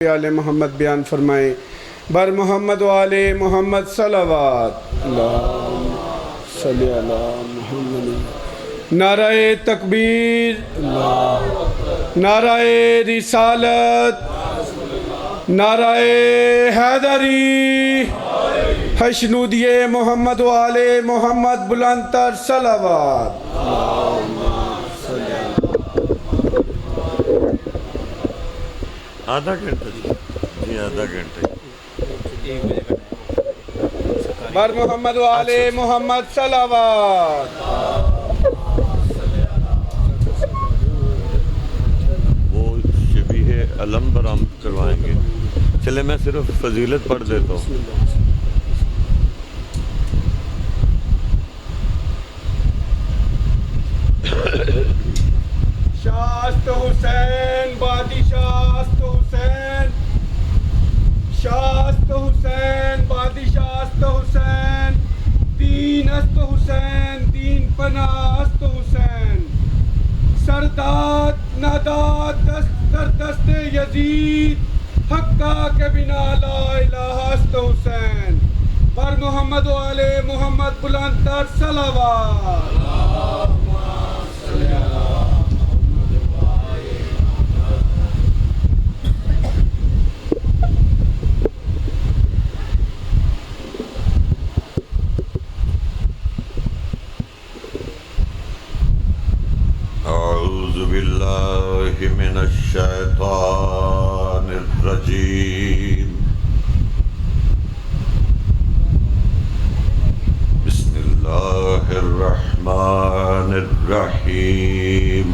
آل محمد بیان فرمائیں۔ بر محمد و آل محمد صلوات۔ اللہم صلی علی محمد۔ نعرہ تکبیر، نعرہ رسالت، نعرہ حیدری، حشنودی محمد و آل محمد بلند تر صلوات۔ آدھا گھنٹہ جی آدھا گھنٹہ بر محمد و آل محمد صلوات۔ وہ شبیہ علم برآمد کروائیں گے۔ چلے میں صرف فضیلت پڑھ دیتا ہوں۔ شاست حسین بادی شاست حسین، شاست حسین بادی شاست حسین، دین است حسین دین پناہ است حسین، سرداد ناداد دست در دست یزید، حقا کے بنا لا الہ است حسین۔ بر محمد و آل محمد بلند تر صلوات۔ اعوذ باللہ من الشیطان الرجیم، بسم اللہ الرحمن الرحیم،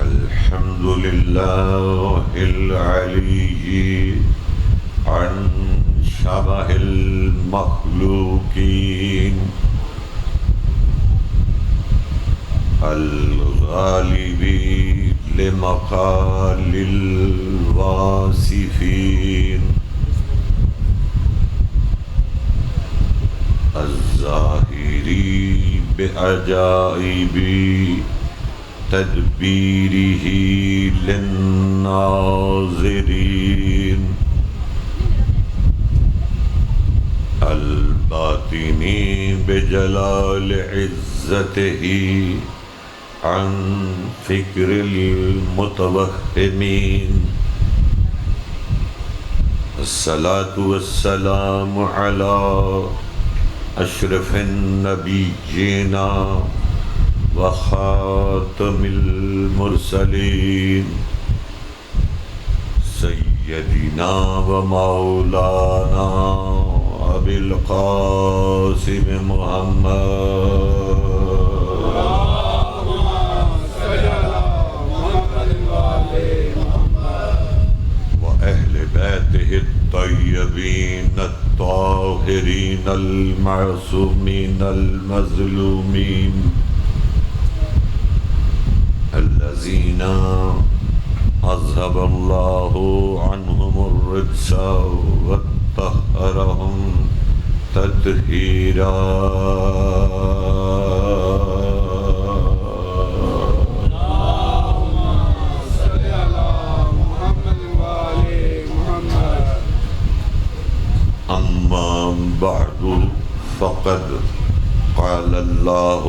الحمد للہ العلی عن شبہ المخلوقین، الغالب لمقال الواصفین، الظاہری بعجائب تدبیرہ للناظرین، الباطنی بجلال عزتہ عن فکر المتوہمین، الصلاة والسلام علی اشرف النبیین وخاتم المرسلین، سیدنا و مولانا ابی القاسم محمد بیتہ الطیبین الطاہرین المعصومین المظلومین، الذین اذھب اللہ عنہم الرجس وطہرہم تطہیرا۔ بعد فقد قال اللہ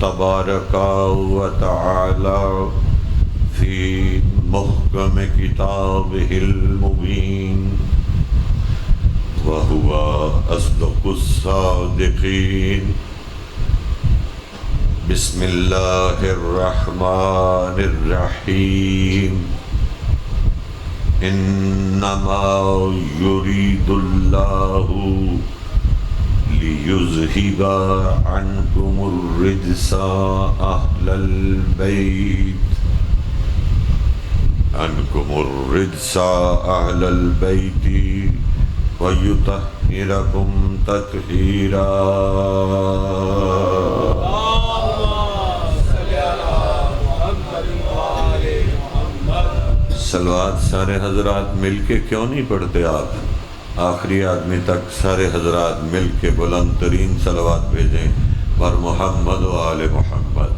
تبارک و تعالی فی محکم کتابہ المبین، وہو اصدق الصادقین، بسم اللہ الرحمن الرحیم، انما یرید اللہ لیذہب عنکم الرجس اہل البیت ویطہرکم تطہیرا۔ صلوات سارے حضرات مل کے کیوں نہیں پڑھتے آپ؟ آخری آدمی تک سارے حضرات مل کے بلند ترین صلوات بھیجیں بر محمد و آل محمد۔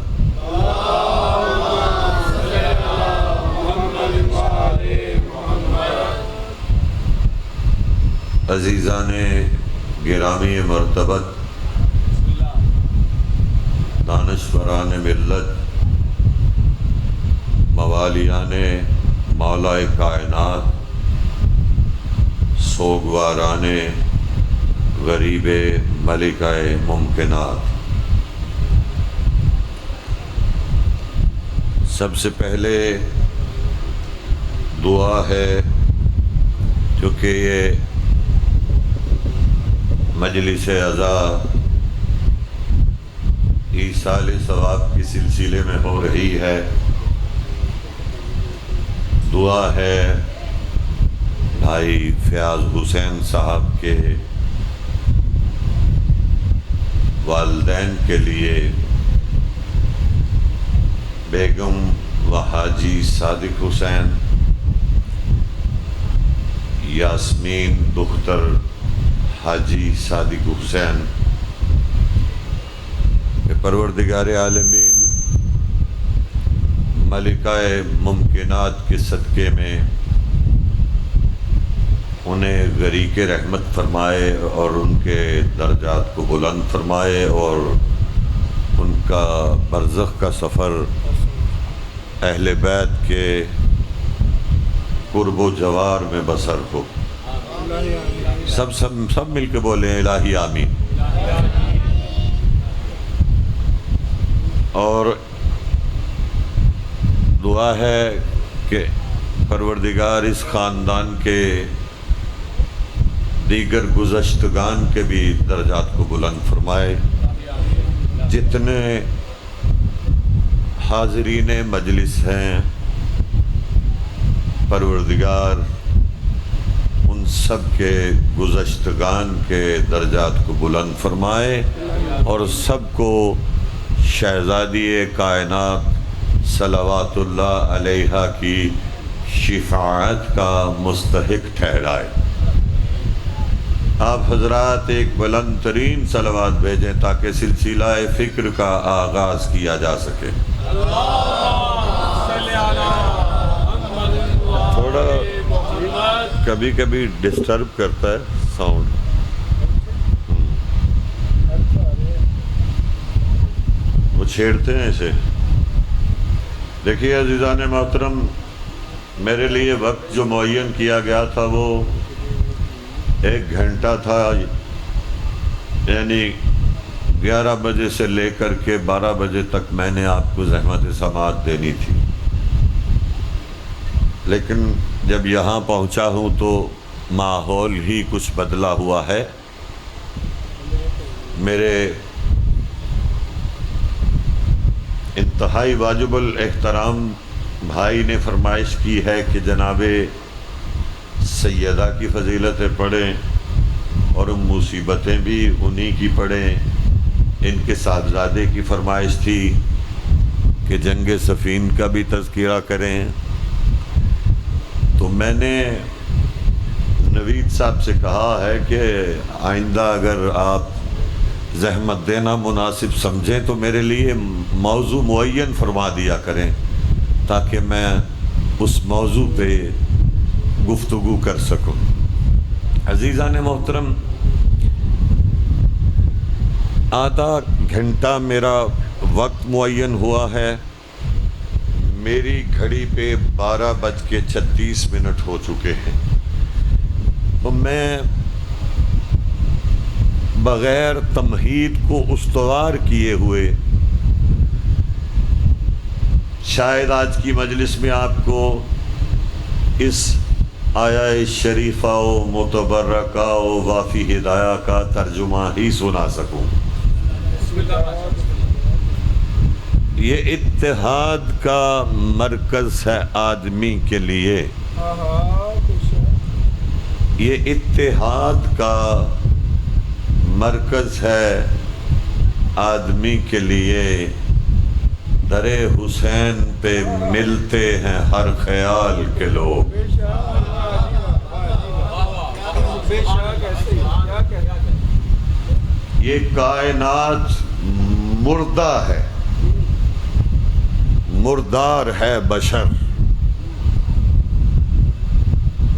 عزیزان گرامی مرتبت، دانشوران ملت، موالیان مولا کائنات، سوگواران غریب ملکہ ممکنات، سب سے پہلے دعا ہے چونکہ یہ مجلس عزا ایصال ثواب کے سلسلے میں ہو رہی ہے، دعا ہے بھائی فیاض حسین صاحب کے والدین کے لیے، بیگم و حاجی صادق حسین، یاسمین دختر حاجی صادق حسین، کہ پروردگار عالمین ملکہ ممکنات کے صدقے میں انہیں غریق رحمت فرمائے اور ان کے درجات کو بلند فرمائے اور ان کا برزخ کا سفر اہل بیت کے قرب و جوار میں بسر ہو۔ سب مل کے بولیں الہی آمین۔ اور دعا ہے کہ پروردگار اس خاندان کے دیگر گزشتگان کے بھی درجات کو بلند فرمائے، جتنے حاضرین مجلس ہیں پروردگار ان سب کے گزشتگان کے درجات کو بلند فرمائے اور سب کو شہزادی کائنات صلوات اللہ علیہا کی شفاعت کا مستحق ٹھہرائے۔ آپ حضرات ایک بلند ترین صلوات بھیجیں تاکہ سلسلہ فکر کا آغاز کیا جا سکے۔ تھوڑا کبھی کبھی ڈسٹرب کرتا ہے ساؤنڈ، وہ چھیڑتے ہیں اسے۔ دیکھیے عزیزان محترم، میرے لیے وقت جو معین کیا گیا تھا وہ 1 گھنٹہ تھا، یعنی 11 بجے سے لے کر کے 12 بجے تک میں نے آپ کو زحمت سماعت دینی تھی، لیکن جب یہاں پہنچا ہوں تو ماحول ہی کچھ بدلا ہوا ہے۔ میرے انتہائی واجب الاحترام بھائی نے فرمائش کی ہے کہ جناب سیدہ کی فضیلتیں پڑھیں اور مصیبتیں بھی انہی کی پڑھیں۔ ان کے صاحبزادے کی فرمائش تھی کہ جنگ صفین کا بھی تذکرہ کریں، تو میں نے نوید صاحب سے کہا ہے کہ آئندہ اگر آپ زحمت دینا مناسب سمجھیں تو میرے لیے موضوع معین فرما دیا کریں تاکہ میں اس موضوع پہ گفتگو کر سکوں۔ عزیزان محترم، آدھا گھنٹہ میرا وقت معین ہوا ہے، میری گھڑی پہ 12:36 ہو چکے ہیں، تو میں بغیر تمہید کو استوار کیے ہوئے شاید آج کی مجلس میں آپ کو اس آیہ شریفہ و متبرکہ و وافی ہدایہ کا ترجمہ ہی سنا سکوں۔ یہ اتحاد کا مرکز ہے آدمی کے لیے، یہ اتحاد کا مرکز ہے آدمی کے لیے، در حسین پہ ملتے ہیں ہر خیال کے لوگ۔ یہ کائنات مردہ ہے، مردار ہے بشر،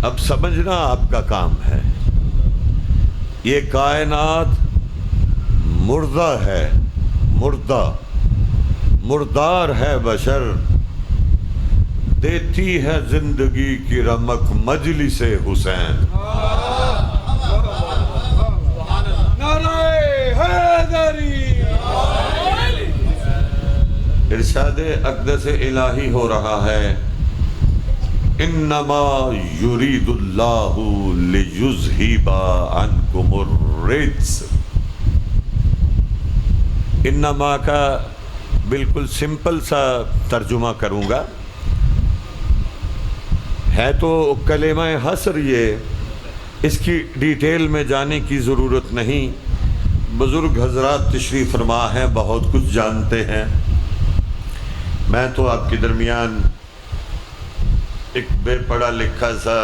اب سمجھنا آپ کا کام ہے۔ یہ کائنات مردہ ہے، مردہ مردار ہے بشر، دیتی ہے زندگی کی رمق مجلس حسین۔ نعرہ حیدری۔ ارشاد اقدس الہی ہو رہا ہے، انما یرید اللہ لیذہب عنکم الرجس۔ انما کا بالکل سمپل سا ترجمہ کروں گا، ہے تو کلمہ حصر، یہ اس کی ڈیٹیل میں جانے کی ضرورت نہیں، بزرگ حضرات تشریف فرما ہیں، بہت کچھ جانتے ہیں۔ میں تو آپ کے درمیان ایک بے پڑھا لکھا سا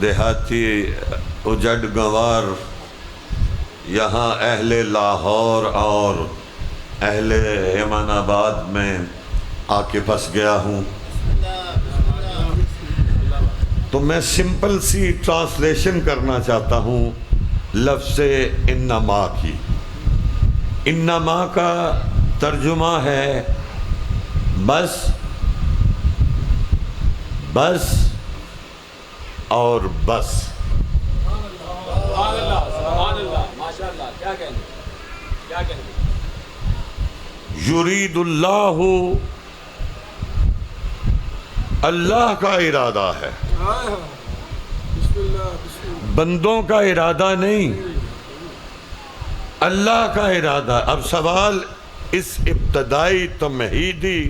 دیہاتی اجڑ گنوار یہاں اہل لاہور اور اہل ایمان آباد میں آ کے پھنس گیا ہوں، تو میں سمپل سی ٹرانسلیشن کرنا چاہتا ہوں لفظ انما کی۔ انما کا ترجمہ ہے بس، بس اور بس۔ یرید اللہ، اللہ کا ارادہ ہے، بندوں کا ارادہ نہیں، اللہ کا ارادہ۔ اب سوال اس ابتدائی تمہیدی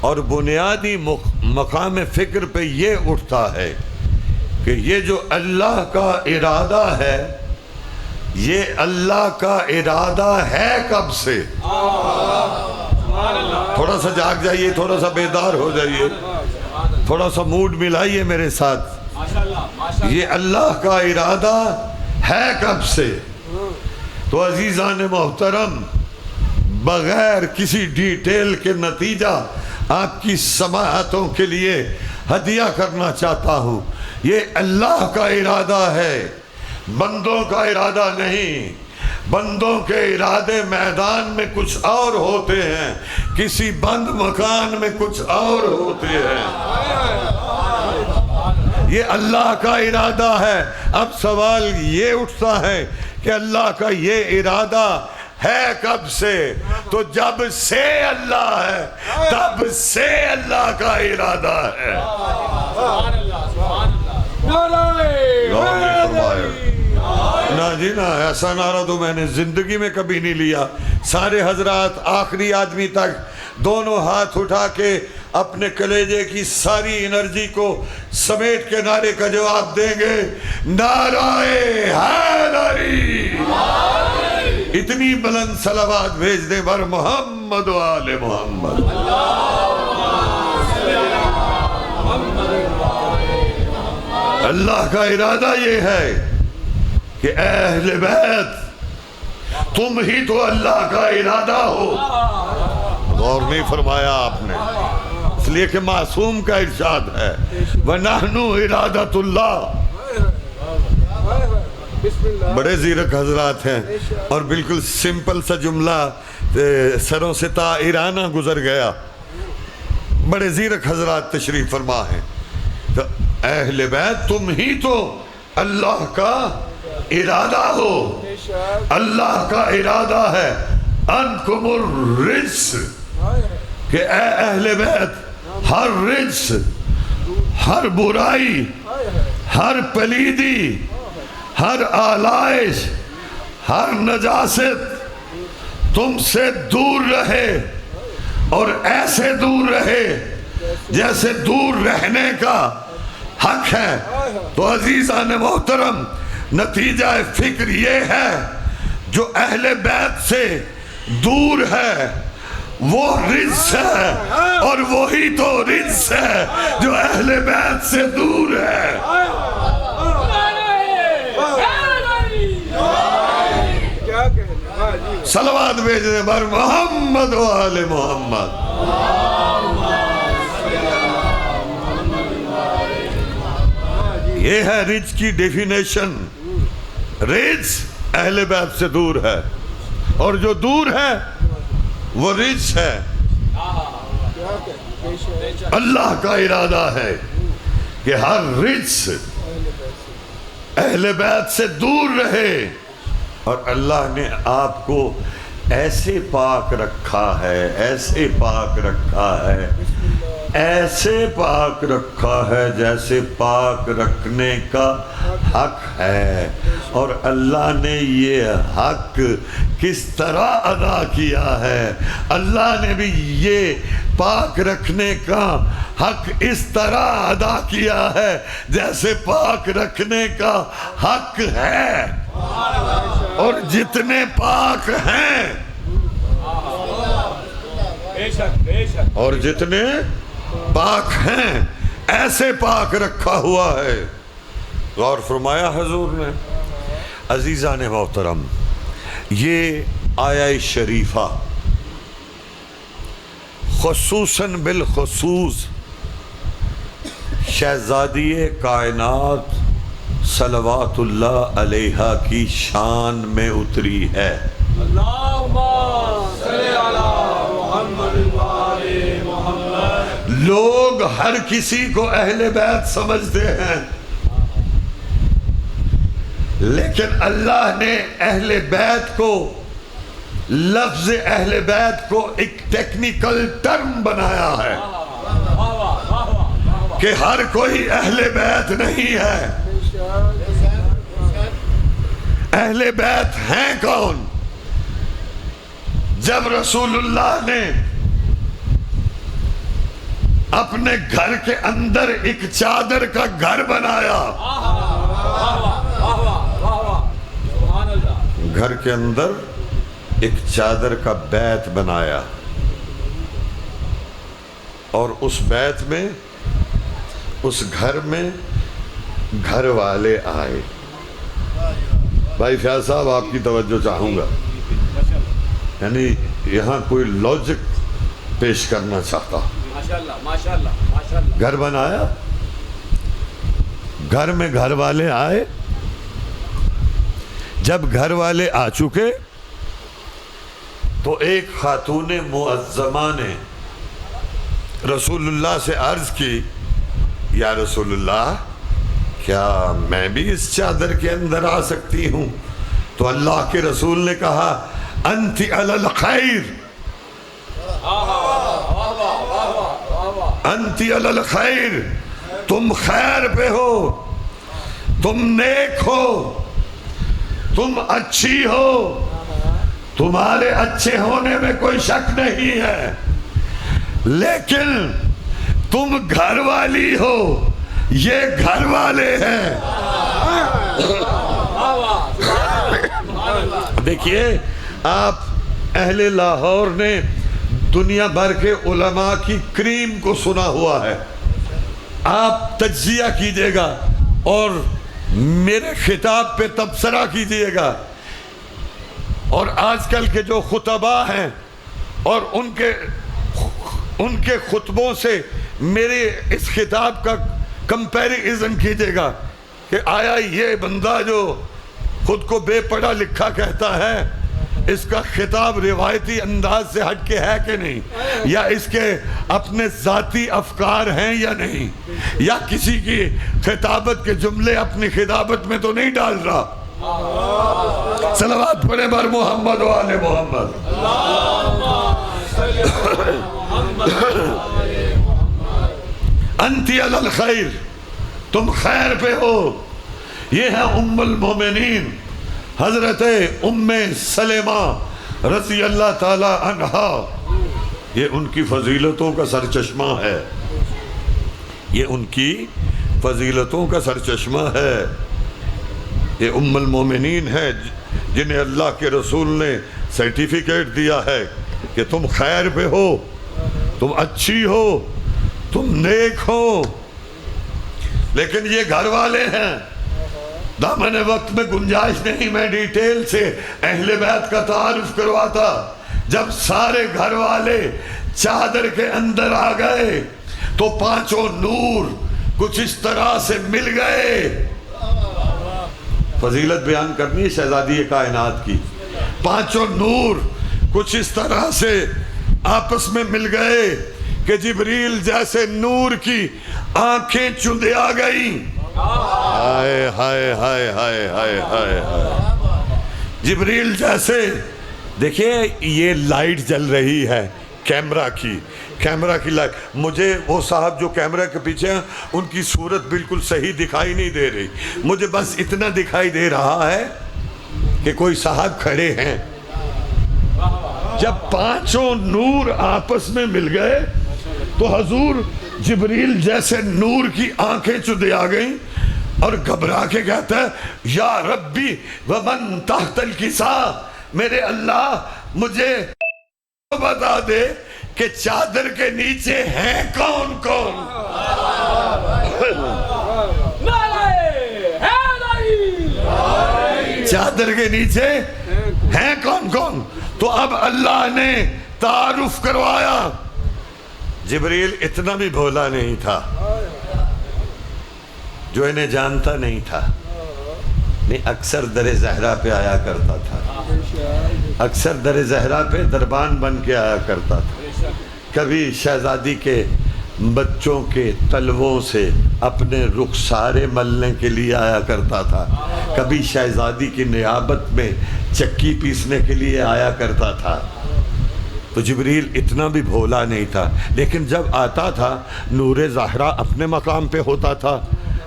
اور بنیادی مقام فکر پہ یہ اٹھتا ہے کہ یہ جو اللہ کا ارادہ ہے، یہ اللہ کا ارادہ ہے کب سے؟ تھوڑا سا جاگ جائیے، تھوڑا سا بیدار ہو جائیے، تھوڑا سا موڈ ملائیے میرے ساتھ۔ یہ اللہ کا ارادہ ہے کب سے؟ تو عزیزان محترم، بغیر کسی ڈیٹیل کے نتیجہ آپ کی سماعتوں کے لیے ہدیہ کرنا چاہتا ہوں۔ یہ اللہ کا ارادہ ہے، بندوں کا ارادہ نہیں۔ بندوں کے ارادے میدان میں کچھ اور ہوتے ہیں، کسی بند مکان میں کچھ اور ہوتے ہیں۔ یہ اللہ کا ارادہ ہے۔ اب سوال یہ اٹھتا ہے کہ اللہ کا یہ ارادہ ہے کب سے؟ تو جب سے اللہ ہے، تب سے اللہ کا ارادہ ہے۔ نہ جی نہ، ایسا نعرہ تو میں نے زندگی میں کبھی نہیں لیا۔ سارے حضرات آخری آدمی تک دونوں ہاتھ اٹھا کے اپنے کلیجے کی ساری انرجی کو سمیٹ کے نعرے کا جواب دیں گے، نعرہ حیدری۔ اتنی بلند صلوات بھیج دیں بر محمد و آل محمد۔ اللہ کا ارادہ یہ ہے کہ اے اہل بیت، تم ہی تو اللہ کا ارادہ ہو۔ غور نہیں فرمایا آپ نے، اس لیے کہ معصوم کا ارشاد ہے، وَنَحْنُ إِرَادَةُ اللَّهِ۔ بڑے زیرک حضرات ہیں، اور بالکل سمپل سا جملہ سروں سے طائرانہ گزر گیا۔ بڑے زیرک حضرات تشریف فرما ہیں۔ تو اہل بیت، تم ہی تو اللہ کا ارادہ ہو۔ اللہ کا ارادہ ہے انکم الرجس، کہ اے اہل بیت، ہر رجس، ہر برائی، ہر پلیدی، ہر آلائش، ہر نجاست تم سے دور رہے، اور ایسے دور رہے جیسے دور رہنے کا حق ہے۔ تو عزیزان محترم، نتیجہ فکر یہ ہے، جو اہل بیت سے دور ہے وہ رجس ہے، اور وہی تو رجس ہے جو اہل بیت سے دور ہے۔ صلوات بھیجنے بر محمد و آل محمد۔ یہ ہے رچ کی ڈیفینیشن. رچ اہل بیت سے دور ہے اور جو دور ہے وہ رچ ہے. اللہ کا ارادہ ہے کہ ہر رچ اہل بیت سے دور رہے. اور اللہ نے آپ کو ایسے پاک رکھا ہے, ایسے پاک رکھا ہے, ایسے پاک رکھا ہے جیسے پاک رکھنے کا حق ہے. اور اللہ نے یہ حق کس طرح ادا کیا ہے؟ اللہ نے بھی یہ پاک رکھنے کا حق اس طرح ادا کیا ہے جیسے پاک رکھنے کا حق ہے. اور جتنے پاک ہیں اور جتنے پاک ہیں ایسے پاک رکھا ہوا ہے. غور فرمایا حضور نے. عزیزان محترم, یہ آیہ شریفہ خصوصاً بالخصوص شہزادی کائنات صلوات اللہ علیہا کی شان میں اتری ہے. اللہم صلی علی محمد وآل محمد. لوگ ہر کسی کو اہل بیت سمجھتے ہیں, لیکن اللہ نے اہل بیت کو, لفظ اہل بیت کو ایک ٹیکنیکل ٹرم بنایا ہے کہ ہر کوئی اہل بیت نہیں ہے. اہل بیت ہیں کون؟ جب رسول اللہ نے اپنے گھر کے اندر ایک چادر کا گھر بنایا, گھر کے اندر ایک چادر کا بیت بنایا, اور اس بیت میں, اس گھر میں گھر والے آئے. بھائی فیاض صاحب آپ کی توجہ چاہوں گا, یعنی یہاں کوئی لاجک پیش کرنا چاہتا. گھر بنایا, گھر میں گھر والے آئے. جب گھر والے آ چکے تو ایک خاتون معظمہ نے رسول اللہ سے عرض کی, یا رسول اللہ کیا میں بھی اس چادر کے اندر آ سکتی ہوں؟ تو اللہ کے رسول نے کہا انت علی الخیر, انت علی الخیر, تم خیر پہ ہو, تم نیک ہو, تم اچھی ہو, تمہارے اچھے ہونے میں کوئی شک نہیں ہے, لیکن تم گھر والی ہو, یہ گھر والے ہیں. دیکھیے آپ اہل لاہور نے دنیا بھر کے علماء کی کریم کو سنا ہوا ہے. آپ تجزیہ کیجئے گا اور میرے خطاب پہ تبصرہ کیجئے گا, اور آج کل کے جو خطباء ہیں اور ان کے خطبوں سے میرے اس خطاب کا کمپیریزن کیجئے گا کہ آیا یہ بندہ جو خود کو بے پڑھا لکھا کہتا ہے, اس کا خطاب روایتی انداز سے ہٹ کے ہے کہ نہیں, یا اس کے اپنے ذاتی افکار ہیں یا نہیں, یا کسی کی خطابت کے جملے اپنی خطابت میں تو نہیں ڈال رہا. صلوات پڑھیں بر محمد و آل محمد. انتی علی الخیر, تم خیر پہ ہو. یہ ہے ام المومنین حضرت ام سلمہ رضی اللہ تعالی عنہا. یہ ان کی فضیلتوں کا سرچشمہ ہے, یہ ان کی فضیلتوں کا سرچشمہ ہے. یہ ام المومنین ہے جنہیں اللہ کے رسول نے سرٹیفکیٹ دیا ہے کہ تم خیر پہ ہو, تم اچھی ہو, تم نیک ہو. لیکن یہ گھر والے ہیں. دامن وقت میں گنجائش نہیں میں ڈیٹیل سے اہل بیت کا تعارف کرواتا. جب سارے گھر والے چادر کے اندر آ گئے تو پانچوں نور کچھ اس طرح سے مل گئے. فضیلت بیان کرنی ہے شہزادی کائنات کی. پانچوں نور کچھ اس طرح سے آپس میں مل گئے کہ جبریل جیسے نور کی آنکھیں چندیا گئیں. ہائے ہائے ہائے ہائے ہائے ہائے ہائے. جبریل جیسے دیکھیے یہ لائٹ جل رہی ہے کیمرہ کی لائٹ. مجھے وہ صاحب جو کیمرہ کے پیچھے ہیں ان کی صورت بالکل صحیح دکھائی نہیں دے رہی. مجھے بس اتنا دکھائی دے رہا ہے کہ کوئی صاحب کھڑے ہیں. جب پانچوں نور آپس میں مل گئے تو حضور جبریل جیسے نور کی آنکھیں چندے آ گئیں اور گھبرا کے کہتا ہے یا ربی ومن تحت الکساء، میرے اللہ مجھے بتا دے کہ چادر کے نیچے ہیں کون کون. چادر کے نیچے ہیں کون کون. تو اب اللہ نے تعارف کروایا. جبریل اتنا بھی بھولا نہیں تھا جو انہیں جانتا نہیں تھا. نہیں اکثر در زہرا پہ آیا کرتا تھا، اکثر در زہرا پہ دربان بن کے آیا کرتا تھا. کبھی شہزادی کے بچوں کے تلووں سے اپنے رخسارے ملنے کے لیے آیا کرتا تھا. کبھی شہزادی کی نیابت میں چکی پیسنے کے لیے آیا کرتا تھا. تو جبریل اتنا بھی بھولا نہیں تھا. لیکن جب آتا تھا نور زہرا اپنے مقام پہ ہوتا تھا،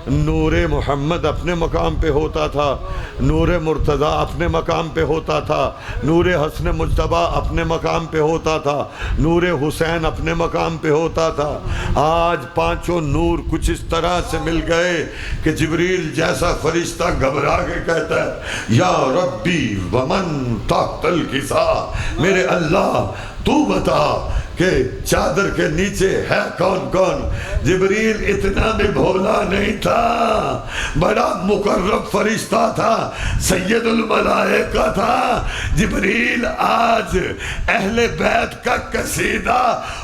نور محمد اپنے مقام پہ ہوتا تھا، نور مرتضیٰ اپنے مقام پہ ہوتا تھا، نور حسن مجتبیٰ اپنے مقام پہ ہوتا تھا، نور حسین اپنے مقام پہ ہوتا تھا. آج پانچوں نور کچھ اس طرح سے مل گئے کہ جبریل جیسا فرشتہ گھبرا کے کہتا ہے یا ربی ومن تحت الکساء، میرے اللہ تو بتا کہ چادر کے نیچے ہے کون کون. جبریل اتنا بھی بھولا نہیں تھا، بڑا مقرب فرشتہ تھا، سید الملائکہ تھا. جبریل آج اہل بیت کا قصیدہ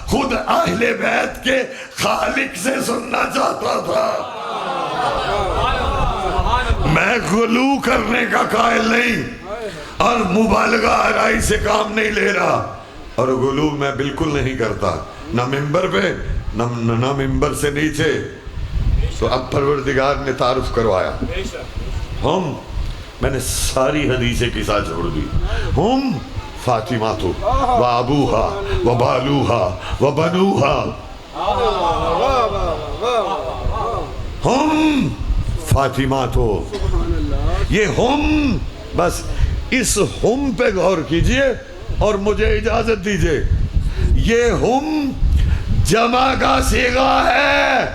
خود اہل بیت کے خالق سے سننا چاہتا تھا. میں غلو کرنے کا قائل نہیں اور مبالغہ آرائی سے کام نہیں لے رہا، اور غلو میں بالکل نہیں کرتا، نہ ممبر پہ نہ ممبر سے نیچے. تو اب پروردگار نے تعارف کروایا. میں نے ساری حدیثیں قصہ چھوڑ دی. ہم فاطمہ تو و ابوہا و بالوہا و بنوہا. ہم فاطمہ تو یہ ہم، بس اس ہم پہ غور کیجئے اور مجھے اجازت دیجئے. یہ ہم جمع کا صیغہ ہے،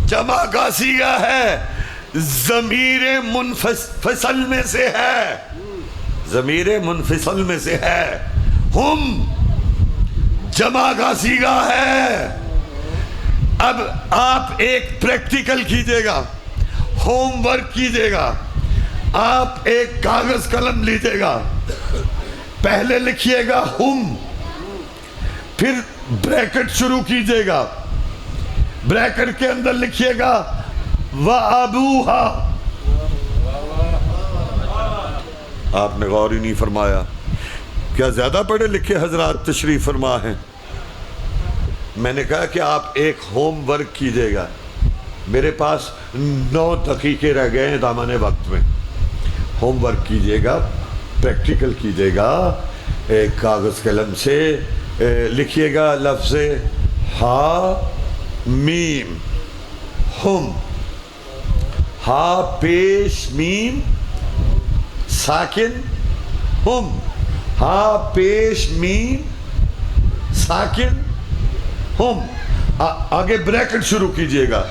جمع کا صیغہ ہے، ضمیر منفصل میں سے ہے، ضمیر منفصل میں سے ہے. ہم جمع کا صیغہ ہے. اب آپ ایک پریکٹیکل کیجئے گا، ہوم ورک کیجئے گا. آپ ایک کاغذ قلم لیجئے گا، پہلے لکھیے گا ہم، پھر بریکٹ شروع کیجئے گا، بریکٹ کے اندر لکھیے گا وَأَبُوهَا. آپ نے غور ہی نہیں فرمایا. کیا زیادہ پڑھے لکھے حضرات تشریف فرما ہیں؟ میں نے کہا کہ آپ ایک ہوم ورک کیجئے گا. میرے پاس 9 دقیقے رہ گئے ہیں دامن وقت میں. ہوم ورک کیجئے گا، پریکٹیکل کیجئے گا. ایک کاغذ قلم سے لکھیے گا لفظ ہا میم ہم، ہا پیش میم ساکن ہم، ہا پیش میم ساکن ہم. آگے بریکٹ شروع کیجئے گا،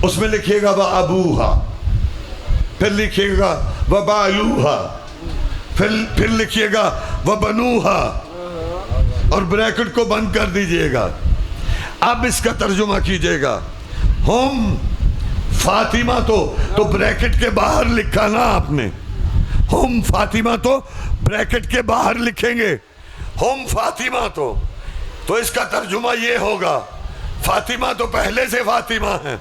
اس میں لکھیے گا وَأَبُوهَا، پھر لکھیے گا وَبَالُوهَا، پھر لکھیے گا وَبَنُوهَا، اور بریکٹ کو بند کر دیجئے گا. اب اس کا ترجمہ کیجئے گا. ہم فاطمہ تو بریکٹ کے باہر لکھا نا آپ نے، ہم فاطمہ تو بریکٹ کے باہر لکھیں گے. ہم فاطمہ تو اس کا ترجمہ یہ ہوگا فاطمہ تو پہلے سے فاطمہ ہیں.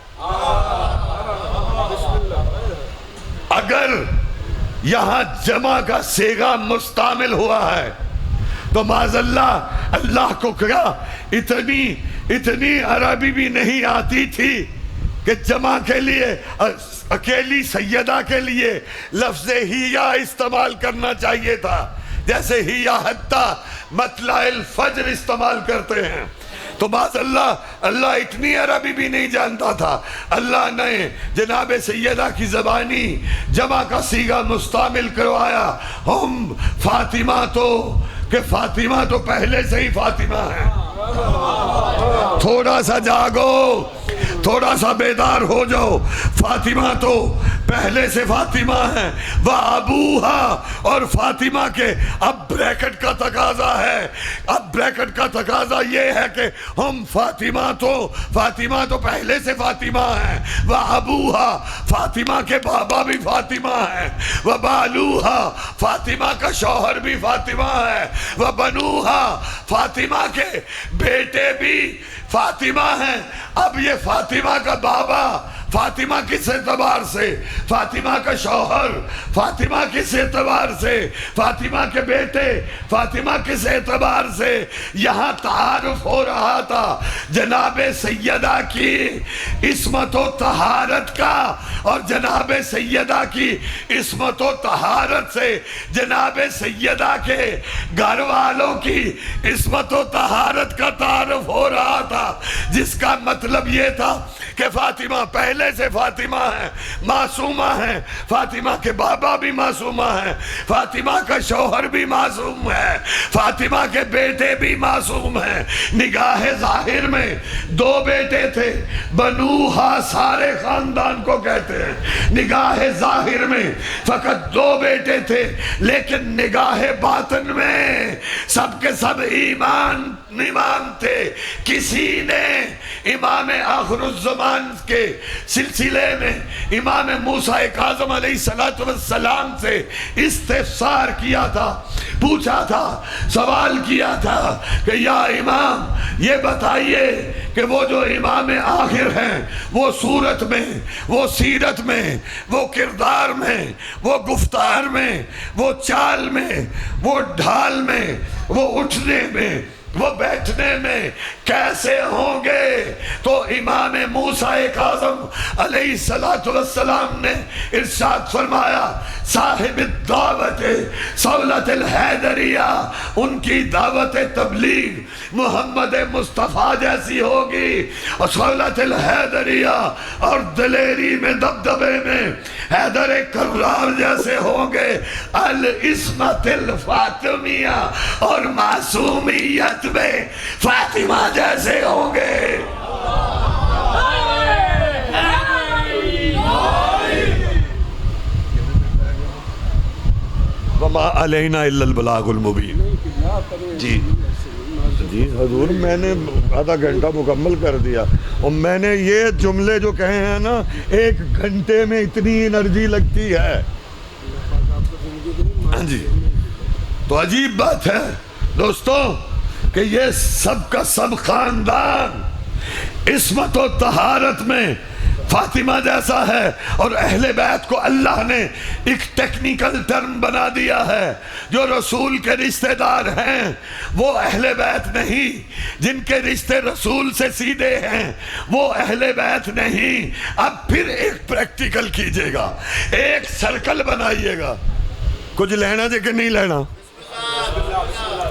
اگر یہاں جمع کا صیغہ مستعمل ہوا ہے تو معاذ اللہ اللہ کو کیا اتنی عربی بھی نہیں آتی تھی کہ جمع کے لیے اکیلی سیدہ کے لیے لفظ ہیا استعمال کرنا چاہیے تھا جیسے ہیا حتی مطلع الفجر استعمال کرتے ہیں. تو معاذ اللہ اتنی عربی بھی نہیں جانتا تھا. اللہ نے جناب سیدہ کی زبانی جمع کا صیغہ مستعمل کروایا. ہم فاطمہ تو پہلے سے ہی فاطمہ ہیں. تھوڑا سا جاگو, تھوڑا سا بیدار ہو جاؤ. فاطمہ تو پہلے سے فاطمہ ہیں. وَأَبُوهَا, اور فاطمہ کے اب بریکٹ کا تقاضا ہے. اب بریکٹ کا تقاضا یہ ہے کہ ہم فاطمہ تو پہلے سے فاطمہ ہیں. وَأَبُوهَا, فاطمہ کے بابا بھی فاطمہ ہیں. وَبَالُوهَا, فاطمہ کا شوہر بھی فاطمہ ہے. وَبَنُوهَا, فاطمہ کے بیٹے بھی فاطمہ ہیں. اب یہ فاطمہ کا بابا فاطمہ کس اعتبار سے, فاطمہ کا شوہر فاطمہ کس اعتبار سے, فاطمہ کے بیٹے فاطمہ کس اعتبار سے, یہاں تعارف ہو رہا تھا جناب سیدہ کی عصمت و طہارت کا, اور جناب سیدہ کی عصمت و طہارت سے جناب سیدہ کے گھر والوں کی عصمت و طہارت کا تعارف ہو رہا تھا, جس کا مطلب یہ تھا کہ فاطمہ پہلے سے فاطمہ ہیں, معصومہ ہیں. فاطمہ کے بابا بھی معصومہ ہیں, فاطمہ کا شوہر بھی معصوم ہے, فاطمہ کے بیٹے بھی معصوم ہیں. نگاہ ظاہر میں دو بیٹے تھے, بنوہا سارے خاندان کو کہتے ہیں. نگاہ ظاہر میں فقط دو بیٹے تھے, لیکن نگاہ باطن میں سب کے سب ایمان تھے. کسی نے امام آخر الزمان کے سلسلے میں امام موسیٰ کاظم علیہ السلام سے استفسار کیا تھا, پوچھا تھا, سوال کیا تھا کہ یا امام یہ بتائیے کہ وہ جو امام آخر ہیں وہ صورت میں, وہ سیرت میں, وہ کردار میں, وہ گفتار میں, وہ چال میں, وہ ڈھال میں, وہ اٹھنے میں, وہ بیٹھنے میں کیسے ہوں گے؟ تو امام موسیٰ کاظم علیہ السلام نے ارشاد فرمایا, صاحب الدعوت صولت الحیدریہ, ان کی دعوت تبلیغ محمد مصطفیٰ جیسی ہوگی, اور صولت الحیدریہ اور دلیری میں دبدبے میں حیدر کرار جیسے ہوں گے. العصمت الفاطمیہ, اور معصومیت میں فاطمہ جیسے ہوں گے. وما علینا الا البلاغ المبین. جی حضور, میں نے آدھا گھنٹہ مکمل کر دیا, اور میں نے یہ جملے جو کہے ہیں نا, ایک گھنٹے میں اتنی انرجی لگتی ہے. ہاں جی, تو عجیب بات ہے دوستوں کہ یہ سب کا سب خاندان عصمت و طہارت میں فاطمہ جیسا ہے, اور اہل بیت کو اللہ نے ایک ٹیکنیکل ٹرم بنا دیا ہے. جو رسول کے رشتہ دار ہیں وہ اہل بیت نہیں, جن کے رشتے رسول سے سیدھے ہیں وہ اہل بیت نہیں. اب پھر ایک پریکٹیکل کیجئے گا, ایک سرکل بنائیے گا. کچھ لینا جے کہ نہیں لینا,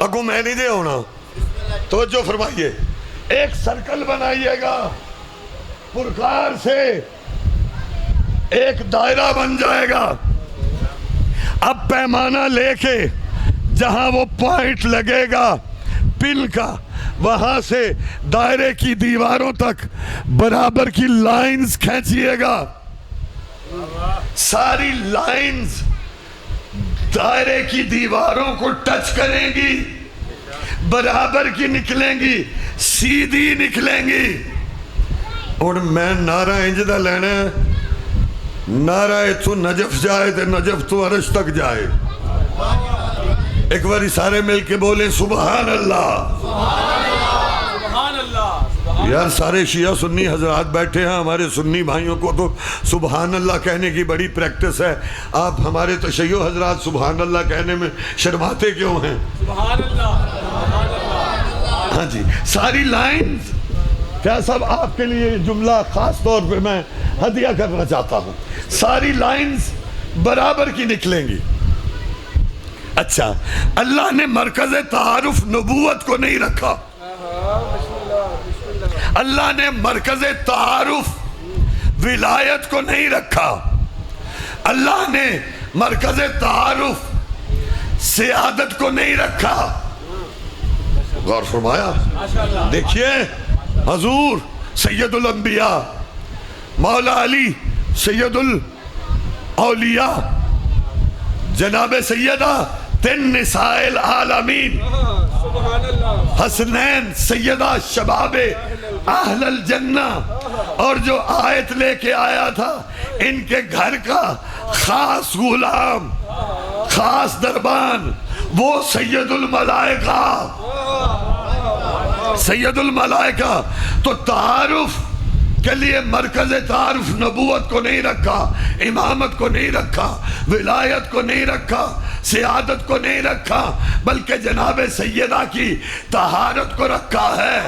اگو میں نہیں دے ہونا, توجہ فرمائیے. ایک سرکل بنائیے گا, پرکار سے ایک دائرہ بن جائے گا. اب پیمانہ لے کے جہاں وہ پوائنٹ لگے گا پن کا, وہاں سے دائرے کی دیواروں تک برابر کی لائنز کھینچیے گا. ساری لائنز دائرے کی دیواروں کو ٹچ کریں گی, برابر کی نکلیں گی, سیدھی نکلیں گی. اور میں نعرہ انجدہ لینا ہے, نعرہ تو نجف جائے تو نجف تو عرش تک جائے. ایک باری سارے مل کے بولیں سبحان اللہ. یار سارے شیعہ سنی حضرات بیٹھے ہیں, ہمارے سنی بھائیوں کو تو سبحان اللہ کہنے کی بڑی پریکٹس ہے. آپ ہمارے تشیع حضرات سبحان اللہ کہنے میں شرماتے کیوں ہیں؟ سبحان اللہ. ہاں جی, ساری لائنز کیا صاحب آپ کے لیے جملہ خاص طور پہ میں ہدیہ کرنا چاہتا ہوں, ساری لائنز برابر کی نکلیں گی. اچھا, اللہ نے مرکز تعارف نبوت کو نہیں رکھا, اللہ نے مرکز تعارف ولایت کو نہیں رکھا, اللہ نے مرکز تعارف سیادت کو نہیں رکھا. غور فرمایا؟ دیکھیے حضور سید الانبیاء مولا علی سید الاولیاء جناب سیدہ تن نساء العالمین حسنین سیدہ شباب اہل الجنہ, اور جو آیت لے کے آیا تھا ان کے گھر کا خاص غلام خاص دربان وہ سید الملائکہ, سید الملائکہ. تو تعارف کے لیے مرکز تعارف نبوت کو نہیں رکھا, امامت کو نہیں رکھا, ولایت کو نہیں رکھا, سیادت کو نہیں رکھا, بلکہ جناب سیدہ کی طہارت کو رکھا ہے.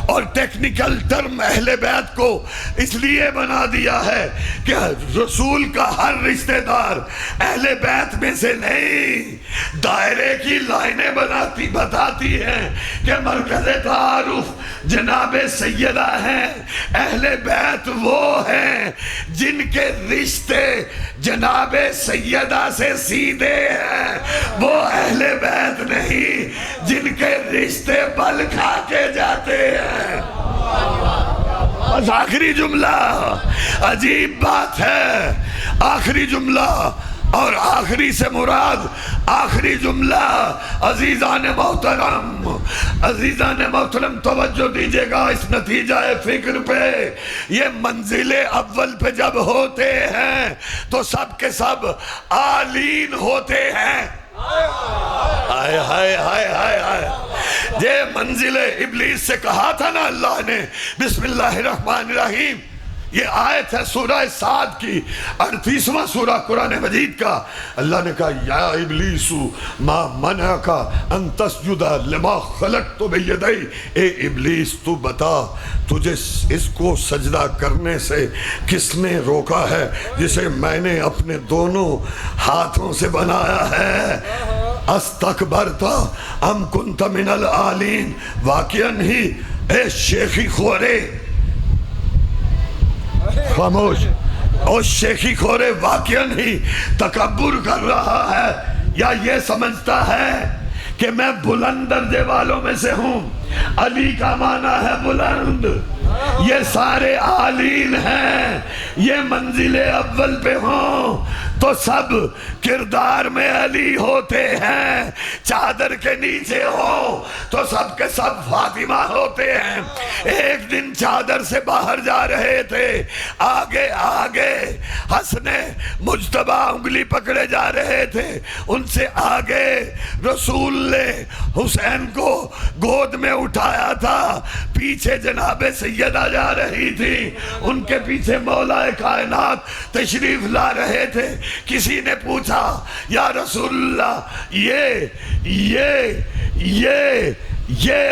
اور ٹیکنیکل ٹرم اہل بیت کو اس لیے بنا دیا ہے کہ رسول کا ہر رشتہ دار اہل بیت میں سے نہیں, دائرے کی لائنیں بتاتی ہیں کہ مرکز تعارف جناب سیدہ ہیں. اہل بیت وہ ہیں جن کے رشتے جناب سیدہ سے سیدھے ہیں, وہ اہل بیت نہیں جن کے رشتے بل کھا کے جاتے ہیں. بس آخری جملہ, عجیب بات ہے, آخری جملہ, اور آخری سے مراد آخری جملہ. عزیزان محترم, عزیزان محترم توجہ دیجئے گا اس نتیجہ فکر پہ. یہ منزل اول پہ جب ہوتے ہیں تو سب کے سب عالین ہوتے ہیں. ہائے ہائے ہائے ہائے ہائے, یہ منزل ابلیس سے کہا تھا نا اللہ نے بسم اللہ الرحمن الرحیم. یہ آیت ہے سورہ سعد کی 38واں سورہ قرآن مجید کا. اللہ نے کہا یا ابلیس ما منعک ان تسجد لما خلقت بیدی, اے ابلیس تو بتا تجھے اس کو سجدہ کرنے سے کس نے روکا ہے جسے میں نے اپنے دونوں ہاتھوں سے بنایا ہے. استکبرت ام کنت من العالین, واقعاً ہی اے شیخی خورے, خاموش, اور شیخی خورے واقعاً ہی تکبر کر رہا ہے یا یہ سمجھتا ہے کہ میں بلند درجے والوں میں سے ہوں. علی کا معنی ہے بلند, یہ سارے عالین ہیں. یہ منزل اول پہ ہوں تو سب کردار میں علی ہوتے ہیں, چادر کے نیچے ہو تو سب کے سب فاطمہ ہوتے ہیں. ایک دن چادر سے باہر جا رہے تھے, آگے آگے حسن مجتبی انگلی پکڑے جا رہے تھے, ان سے آگے رسول نے حسین کو گود میں اٹھایا تھا, پیچھے جناب سیدہ جا رہی تھی, ان کے پیچھے مولا کائنات تشریف لا رہے تھے. کسی نے پوچھا یا رسول اللہ یہ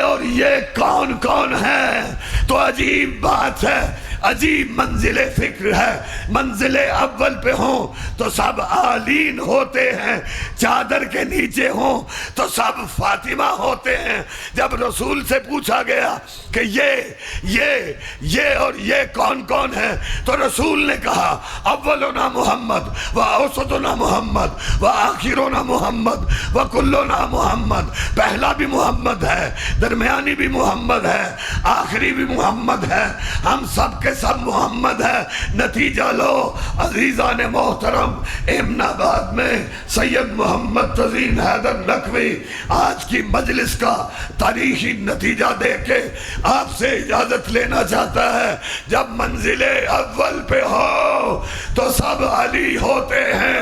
اور یہ کون کون ہے؟ تو عجیب بات ہے, عجیب منزل فکر ہے. منزل اول پہ ہوں تو سب عالین ہوتے ہیں, چادر کے نیچے ہوں تو سب فاطمہ ہوتے ہیں. جب رسول سے پوچھا گیا کہ یہ اور یہ کون کون ہے تو رسول نے کہا اولنا محمد و اوسطنا محمد و آخرنا محمد و کلنا محمد. پہلا بھی محمد ہے, درمیانی بھی محمد ہے, آخری بھی محمد ہے, ہم سب کے سب محمد ہے. نتیجہ لو عزیزان محترم, امن آباد میں سید محمد تزین حیدر نقوی آج کی مجلس کا تاریخی نتیجہ دے کے آپ سے اجازت لینا چاہتا ہے. جب منزل اول پہ ہو تو سب علی ہوتے ہیں,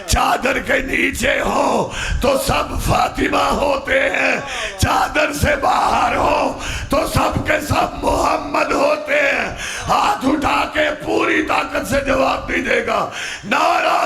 چادر کے نیچے ہو تو سب فاطمہ ہوتے ہیں, چادر سے باہر ہو تو سب کے سب محمد کوئی طاقت سے جواب نہیں دے گا. نعرہ